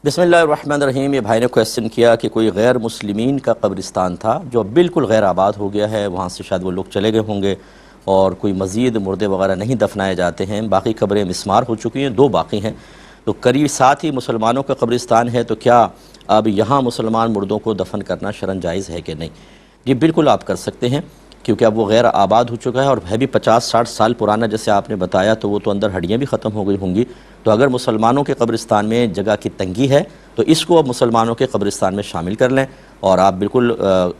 بسم اللہ الرحمن الرحیم۔ یہ بھائی نے کویسچن کیا کہ کوئی غیر مسلمین کا قبرستان تھا جو بالکل غیر آباد ہو گیا ہے، وہاں سے شاید وہ لوگ چلے گئے ہوں گے اور کوئی مزید مردے وغیرہ نہیں دفنائے جاتے ہیں، باقی قبریں مسمار ہو چکی ہیں، 2 باقی ہیں، تو قریب ساتھ ہی مسلمانوں کا قبرستان ہے، تو کیا اب یہاں مسلمان مردوں کو دفن کرنا شرعاً جائز ہے کہ نہیں؟ یہ بالکل آپ کر سکتے ہیں، کیونکہ اب وہ غیر آباد ہو چکا ہے اور ہے بھی 50-60 سال پرانا جیسے آپ نے بتایا، تو وہ تو اندر ہڈیاں بھی ختم ہو گئی ہوں گی۔ تو اگر مسلمانوں کے قبرستان میں جگہ کی تنگی ہے تو اس کو اب مسلمانوں کے قبرستان میں شامل کر لیں اور آپ بالکل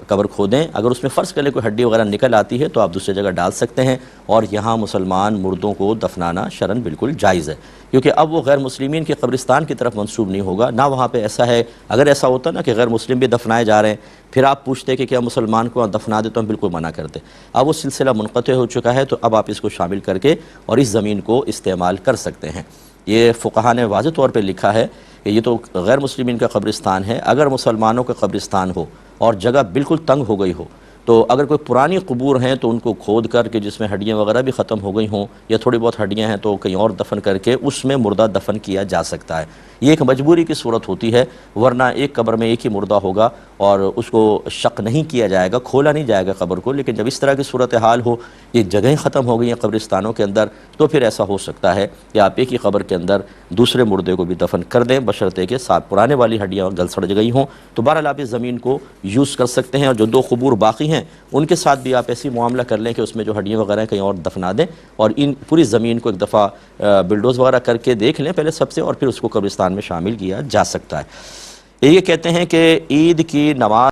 قبر کھودیں۔ اگر اس میں فرض کر لیں کوئی ہڈی وغیرہ نکل آتی ہے تو آپ دوسری جگہ ڈال سکتے ہیں، اور یہاں مسلمان مردوں کو دفنانا شرعاً بالکل جائز ہے، کیونکہ اب وہ غیر مسلمین کے قبرستان کی طرف منسوب نہیں ہوگا، نہ وہاں پہ ایسا ہے۔ اگر ایسا ہوتا نا کہ غیر مسلم بھی دفنائے جا رہے ہیں، پھر آپ پوچھتے کہ کیا مسلمان کو دفنا دے، تو ہم بالکل منع کرتے۔ اب وہ سلسلہ منقطع ہو چکا ہے، تو اب آپ اس کو شامل کر کے اور اس زمین کو استعمال کر سکتے ہیں۔ یہ فقہا نے واضح طور پہ لکھا ہے کہ یہ تو غیر مسلمین کا قبرستان ہے، اگر مسلمانوں کا قبرستان ہو اور جگہ بالکل تنگ ہو گئی ہو، تو اگر کوئی پرانی قبور ہیں تو ان کو کھود کر کے جس میں ہڈیاں وغیرہ بھی ختم ہو گئی ہوں یا تھوڑی بہت ہڈیاں ہیں تو کہیں اور دفن کر کے اس میں مردہ دفن کیا جا سکتا ہے۔ یہ ایک مجبوری کی صورت ہوتی ہے، ورنہ ایک قبر میں ایک ہی مردہ ہوگا اور اس کو شق نہیں کیا جائے گا، کھولا نہیں جائے گا قبر کو۔ لیکن جب اس طرح کی صورتحال ہو، یہ جگہیں ختم ہو گئی ہیں قبرستانوں کے اندر، تو پھر ایسا ہو سکتا ہے کہ آپ ایک ہی قبر کے اندر دوسرے مردے کو بھی دفن کر دیں، بشرطے کہ ساتھ پرانے والی ہڈیاں گل سڑ گئی ہوں۔ تو بہرحال آپ اس زمین کو یوز کر سکتے ہیں، اور جو 2 قبور باقی ہیں ان کے ساتھ بھی آپ ایسی معاملہ کر لیں کہ اس میں جو ہڈیاں وغیرہ ہیں کہیں اور دفنا دیں، اور ان پوری زمین کو ایک دفعہ بلڈوز وغیرہ کر کے دیکھ لیں پہلے سب سے، اور پھر اس کو قبرستان میں شامل کیا جا سکتا ہے۔ یہ کہتے ہیں کہ عید کی نماز